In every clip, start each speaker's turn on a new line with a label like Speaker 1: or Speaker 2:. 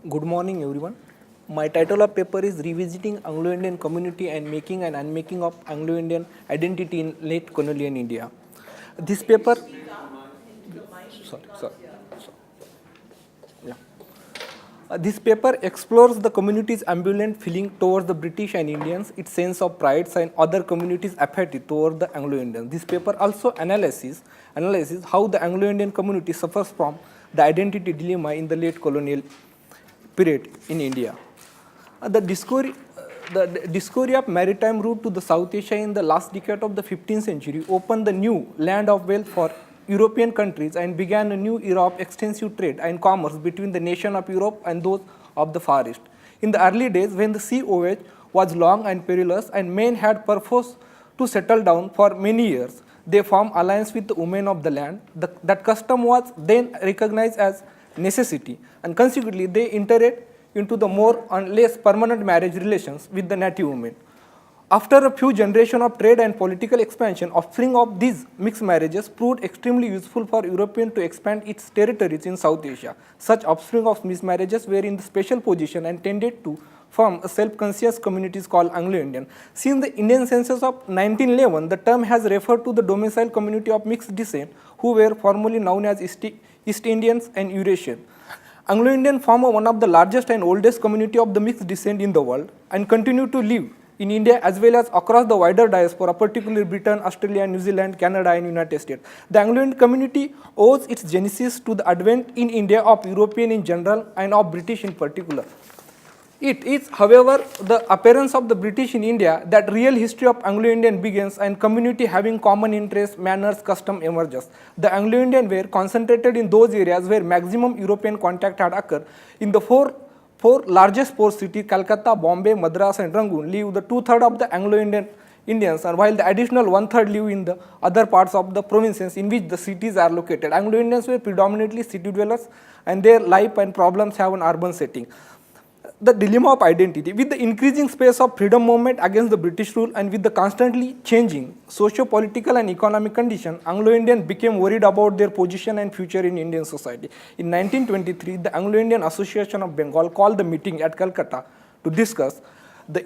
Speaker 1: Good morning, everyone. My title of paper is Revisiting Anglo-Indian Community and Making and Unmaking of Anglo-Indian Identity in Late Colonial India. This paper, sorry. Yeah. This paper explores the community's ambivalent feeling towards the British and Indians, its sense of pride, and other communities' apathy toward the Anglo-Indians. This paper also analyzes how the Anglo-Indian community suffers from the identity dilemma in the late colonial period in India. The discovery of maritime route to the South Asia in the last decade of the 15th century opened the new land of wealth for European countries and began a new era of extensive trade and commerce between the nations of Europe and those of the Far East. In the early days, when the sea voyage was long and perilous and men had perforce to settle down for many years, they formed alliance with the women of the land. That custom was then recognized as necessity, and consequently they entered into the more or less permanent marriage relations with the native women. After a few generations of trade and political expansion, offspring of these mixed marriages proved extremely useful for Europeans to expand its territories in South Asia. Such offspring of mixed marriages were in the special position and tended to form a self-conscious communities called Anglo-Indian. Since the Indian census of 1911, the term has referred to the domicile community of mixed descent who were formerly known as East Indians and Eurasian. Anglo-Indian form one of the largest and oldest community of the mixed descent in the world and continue to live in India as well as across the wider diaspora, particularly Britain, Australia, New Zealand, Canada, and United States. The Anglo-Indian community owes its genesis to the advent in India of European in general and of British in particular. It is, however, the appearance of the British in India that real history of Anglo-Indian begins and community having common interests, manners, custom emerges. The Anglo-Indian were concentrated in those areas where maximum European contact had occurred. In the four largest port cities, Calcutta, Bombay, Madras, and Rangoon, live the two-thirds of the Anglo-Indian Indians, and while the additional one-third live in the other parts of the provinces in which the cities are located. Anglo-Indians were predominantly city dwellers, and their life and problems have an urban setting. The dilemma of identity. With the increasing space of freedom movement against the British rule and with the constantly changing socio-political and economic condition, Anglo-Indian became worried about their position and future in Indian society. In 1923, the Anglo-Indian Association of Bengal called the meeting at Calcutta to discuss the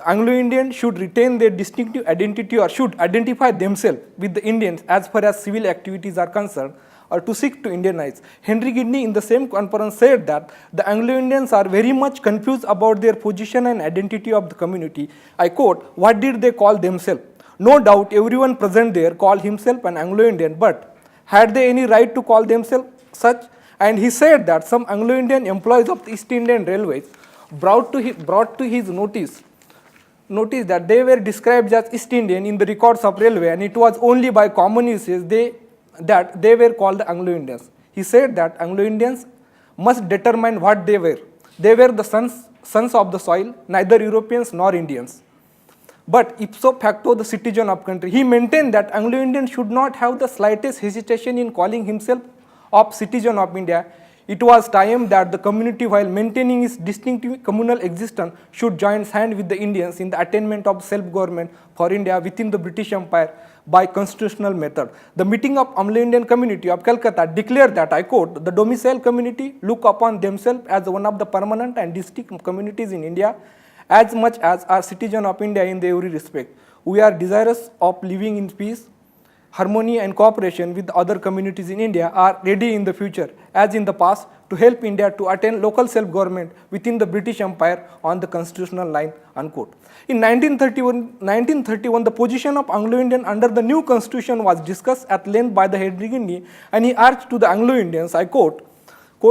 Speaker 1: Anglo-Indian should retain their distinctive identity or should identify themselves with the Indians as far as civil activities are concerned, or to seek to Indianize. Henry Gidney in the same conference said that the Anglo-Indians are very much confused about their position and identity of the community. I quote, "What did they call themselves? No doubt everyone present there called himself an Anglo-Indian, but had they any right to call themselves such?" And he said that some Anglo-Indian employees of the East Indian Railways brought to his notice that they were described as East Indian in the records of railway, and it was only by common usage that they were called the Anglo-Indians. He said that Anglo-Indians must determine what they were. They were the sons of the soil, neither Europeans nor Indians, but ipso facto the citizen of country. He maintained that Anglo-Indian should not have the slightest hesitation in calling himself a citizen of India. It was time that the community, while maintaining its distinctive communal existence, should join hands with the Indians in the attainment of self-government for India within the British Empire by constitutional method. The meeting of Anglo-Indian community of Calcutta declared that, I quote, "The domicile community look upon themselves as one of the permanent and distinct communities in India as much as are citizens of India in every respect. We are desirous of living in peace, harmony and cooperation with other communities in India, are ready in the future as in the past to help India to attain local self-government within the British Empire on the constitutional line," unquote. In 1931, the position of Anglo-Indian under the new constitution was discussed at length by the Henry Gidney, and he urged to the Anglo-Indians, I quote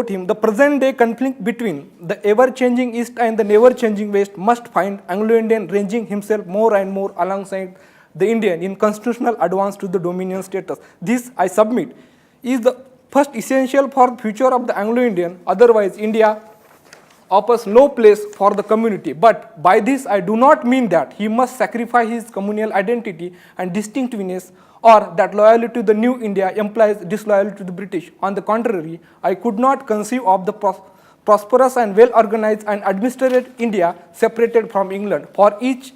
Speaker 1: him, "The present day conflict between the ever-changing East and the never-changing West must find Anglo-Indian ranging himself more and more alongside the Indian in constitutional advance to the dominion status. This, I submit, is the first essential for the future of the Anglo-Indian. Otherwise, India offers no place for the community. But by this, I do not mean that he must sacrifice his communal identity and distinctiveness, or that loyalty to the new India implies disloyalty to the British. On the contrary, I could not conceive of the prosperous and well-organized and administered India separated from England. For each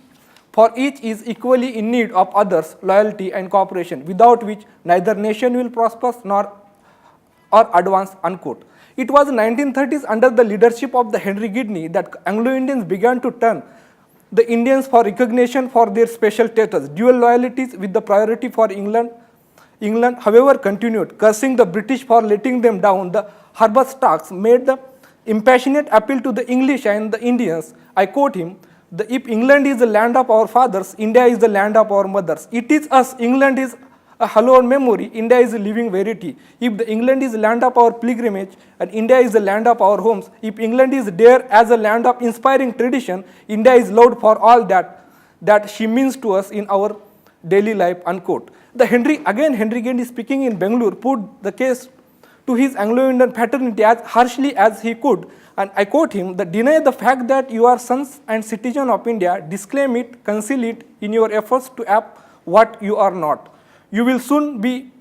Speaker 1: is equally in need of others' loyalty and cooperation, without which neither nation will prosper nor advance," unquote. It was in 1930s under the leadership of the Henry Gidney that Anglo-Indians began to turn the Indians for recognition for their special status. Dual loyalties with the priority for England, however, continued, cursing the British for letting them down. The Herbert Starks made the impassionate appeal to the English and the Indians. I quote him, if England is the land of our fathers, India is the land of our mothers. It is us, England is a hallowed memory, India is a living verity. If the England is the land of our pilgrimage and India is the land of our homes, if England is there as a land of inspiring tradition, India is loved for all that she means to us in our daily life, unquote. Henry Gandhi speaking in Bangalore put the case to his Anglo-Indian fraternity as harshly as he could, and I quote him, deny the fact that you are sons and citizens of India, disclaim it, conceal it in your efforts to ape what you are not. You soon be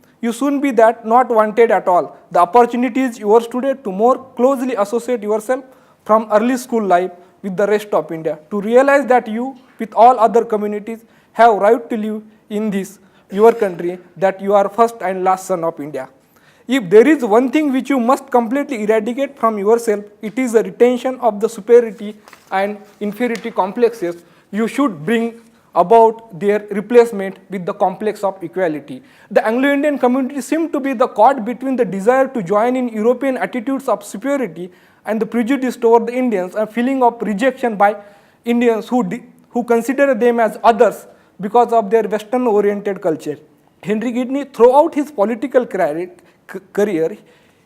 Speaker 1: that not wanted at all. The opportunity is yours today to more closely associate yourself from early school life with the rest of India, to realize that you, with all other communities, have right to live in this, your country, that you are first and last son of India. If there is one thing which you must completely eradicate from yourself, it is the retention of the superiority and inferiority complexes. You should bring about their replacement with the complex of equality. The Anglo-Indian community seemed to be the caught between the desire to join in European attitudes of superiority and the prejudice toward the Indians, a feeling of rejection by Indians who consider them as others because of their Western-oriented culture. Henry Gidney, throughout his political career,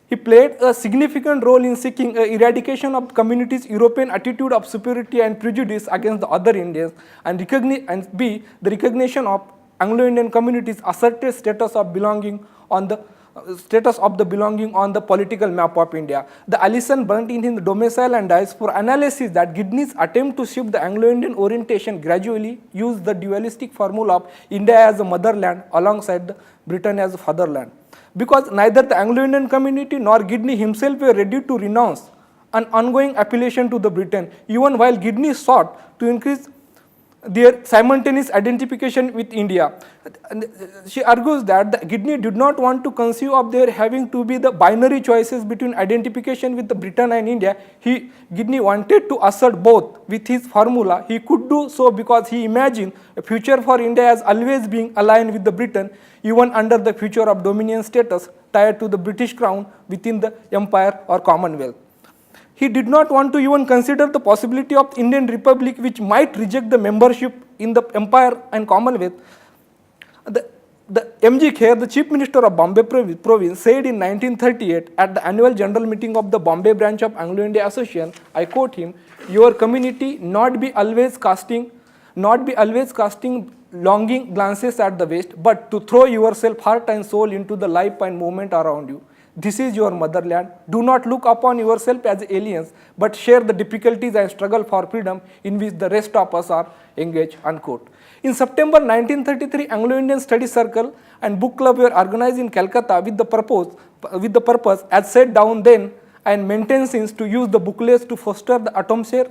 Speaker 1: he played a significant role in seeking eradication of communities' European attitude of superiority and prejudice against the other Indians, and the recognition of Anglo-Indian communities' asserted status of belonging on the political map of India. The Allison Burnt in his Domicile and Diaspora analysis that Gidney's attempt to shift the Anglo-Indian orientation gradually used the dualistic formula of India as a motherland alongside Britain as a fatherland. Because neither the Anglo-Indian community nor Gidney himself were ready to renounce an ongoing affiliation to the Britain, even while Gidney sought to increase their simultaneous identification with India. She argues that Gidney did not want to conceive of there having to be the binary choices between identification with the Britain and India. Gidney wanted to assert both. With his formula, he could do so because he imagined a future for India as always being aligned with the Britain, even under the future of dominion status tied to the British crown within the empire or commonwealth. He did not want to even consider the possibility of Indian Republic, which might reject the membership in the empire and commonwealth. The M.G. Khair, the Chief Minister of Bombay Province, said in 1938 at the annual general meeting of the Bombay branch of Anglo-India Association, I quote him, "Your community not be always casting longing glances at the west, but to throw yourself heart and soul into the life and movement around you. This is your motherland. Do not look upon yourself as aliens, but share the difficulties and struggle for freedom in which the rest of us are engaged," unquote. In September 1933, Anglo-Indian Study Circle and Book Club were organized in Calcutta with the purpose, as set down then and maintained since, to use the booklets to foster the atmosphere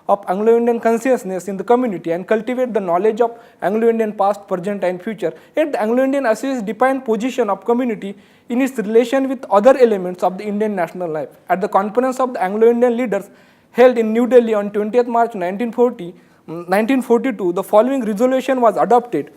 Speaker 1: of Anglo-Indian consciousness in the community and cultivate the knowledge of Anglo-Indian past, present and future. Yet the Anglo-Indian Association defined position of community in its relation with other elements of the Indian national life. At the conference of the Anglo-Indian leaders held in New Delhi on 20th March 1942, the following resolution was adopted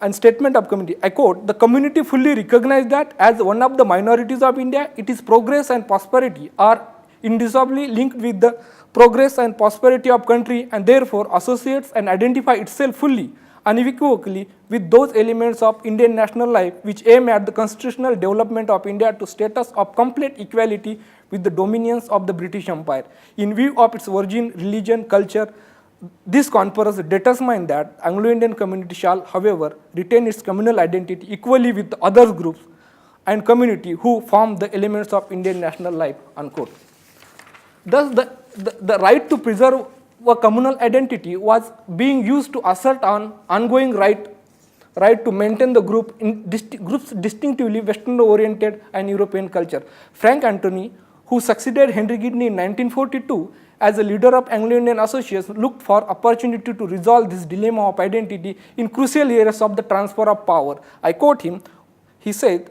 Speaker 1: and statement of community. I quote, "The community fully recognizes that as one of the minorities of India, its progress and prosperity are indissolubly linked with the progress and prosperity of country, and therefore associates and identify itself fully, unequivocally with those elements of Indian national life which aim at the constitutional development of India to status of complete equality with the dominions of the British Empire. In view of its origin, religion, culture, this conference determined that Anglo-Indian community shall, however, retain its communal identity equally with the other groups and community who form the elements of Indian national life," unquote. Thus, the right to preserve a communal identity was being used to assert an ongoing right to maintain the group's distinctively Western-oriented and European culture. Frank Anthony, who succeeded Henry Gidney in 1942 as a leader of Anglo-Indian Association, looked for opportunity to resolve this dilemma of identity in crucial areas of the transfer of power. I quote him, he said,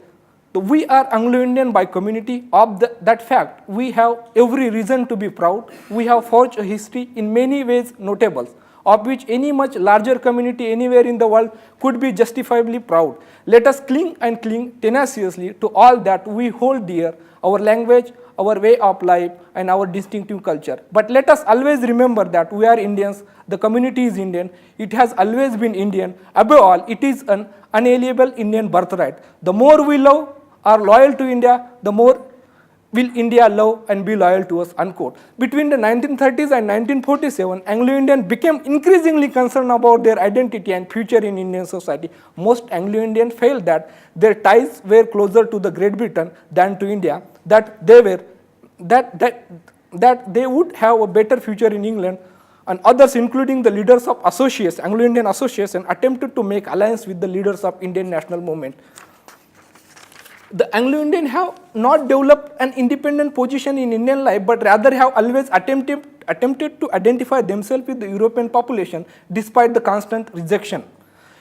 Speaker 1: We are Anglo-Indian by community. Of that fact, we have every reason to be proud. We have forged a history in many ways notable, of which any much larger community anywhere in the world could be justifiably proud. Let us cling and cling tenaciously to all that we hold dear, our language, our way of life, and our distinctive culture. But let us always remember that we are Indians, the community is Indian, it has always been Indian. Above all, it is an unalienable Indian birthright. The more we love, are loyal to India, the more will India love and be loyal to us, unquote. Between the 1930s and 1947, Anglo-Indian became increasingly concerned about their identity and future in Indian society. Most Anglo-Indian felt that their ties were closer to the Great Britain than to India, that they would have a better future in England, and others, including the leaders of associates, Anglo-Indian Association, attempted to make alliance with the leaders of Indian national movement. The Anglo-Indian have not developed an independent position in Indian life, but rather have always attempted to identify themselves with the European population despite the constant rejection.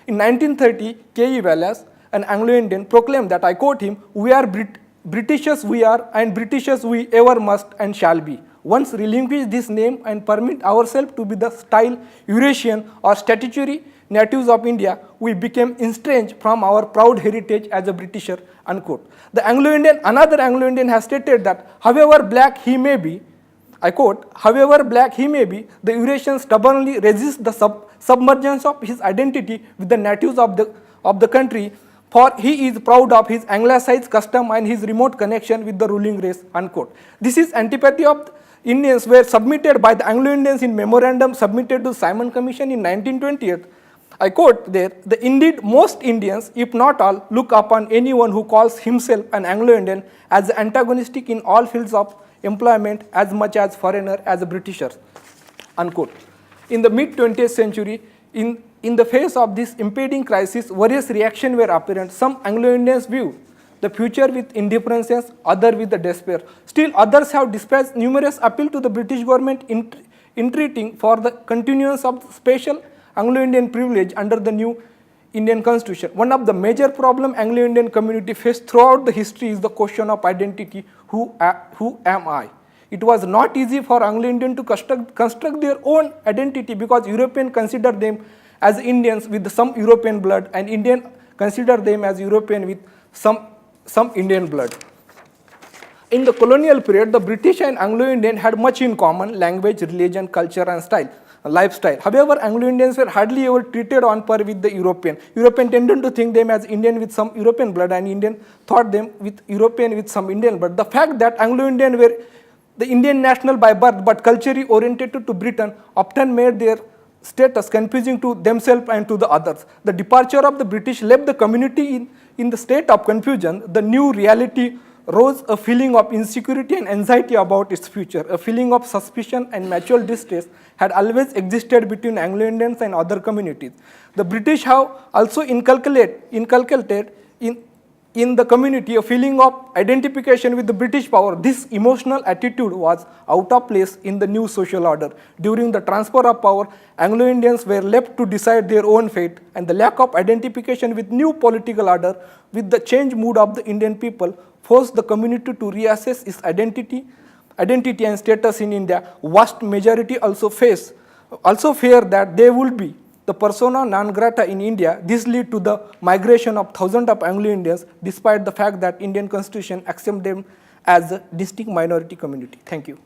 Speaker 1: In 1930, K.E. Wallace, an Anglo-Indian, proclaimed that, I quote him, "We are Britishers we are, and Britishers we ever must and shall be. Once relinquish this name and permit ourselves to be the style Eurasian or statutory natives of India, we became estranged from our proud heritage as a Britisher," unquote. The Anglo-Indian, another Anglo-Indian has stated that, however black he may be, I quote, "However black he may be, the Eurasian stubbornly resists the submergence of his identity with the natives of the country, for he is proud of his Anglicized custom and his remote connection with the ruling race," unquote. This is antipathy of Indians were submitted by the Anglo-Indians in memorandum submitted to Simon Commission in 1928. I quote there, "The indeed most Indians, if not all, look upon anyone who calls himself an Anglo-Indian as antagonistic in all fields of employment as much as foreigner as a Britisher," unquote. In the mid-20th century, in the face of this impending crisis, various reactions were apparent. Some Anglo-Indians view the future with indifference, others with the despair. Still others have dispatched numerous appeals to the British government entreating for the continuance of special Anglo-Indian privilege under the new Indian Constitution. One of the major problems Anglo-Indian community faced throughout the history is the question of identity. Who am I? It was not easy for Anglo-Indian to construct their own identity because Europeans consider them as Indians with some European blood, and Indian consider them as European with some Indian blood. In the colonial period, the British and Anglo-Indian had much in common: language, religion, culture, and lifestyle. However, Anglo-Indians were hardly ever treated on par with the European. European tended to think them as Indian with some European blood, and Indian thought them with European with some Indian blood. The fact that Anglo-Indian were the Indian national by birth but culturally oriented to Britain often made their status confusing to themselves and to the others. The departure of the British left the community in the state of confusion. The new reality rose a feeling of insecurity and anxiety about its future. A feeling of suspicion and mutual distress had always existed between Anglo-Indians and other communities. The British have also inculcated in the community a feeling of identification with the British power. This emotional attitude was out of place in the new social order. During the transfer of power, Anglo-Indians were left to decide their own fate, and the lack of identification with new political order, with the changed mood of the Indian people, forced the community to reassess its identity and status in India. Vast majority also fear that they will be the persona non grata in India. This led to the migration of thousands of Anglo-Indians, despite the fact that Indian Constitution accepts them as a distinct minority community. Thank you.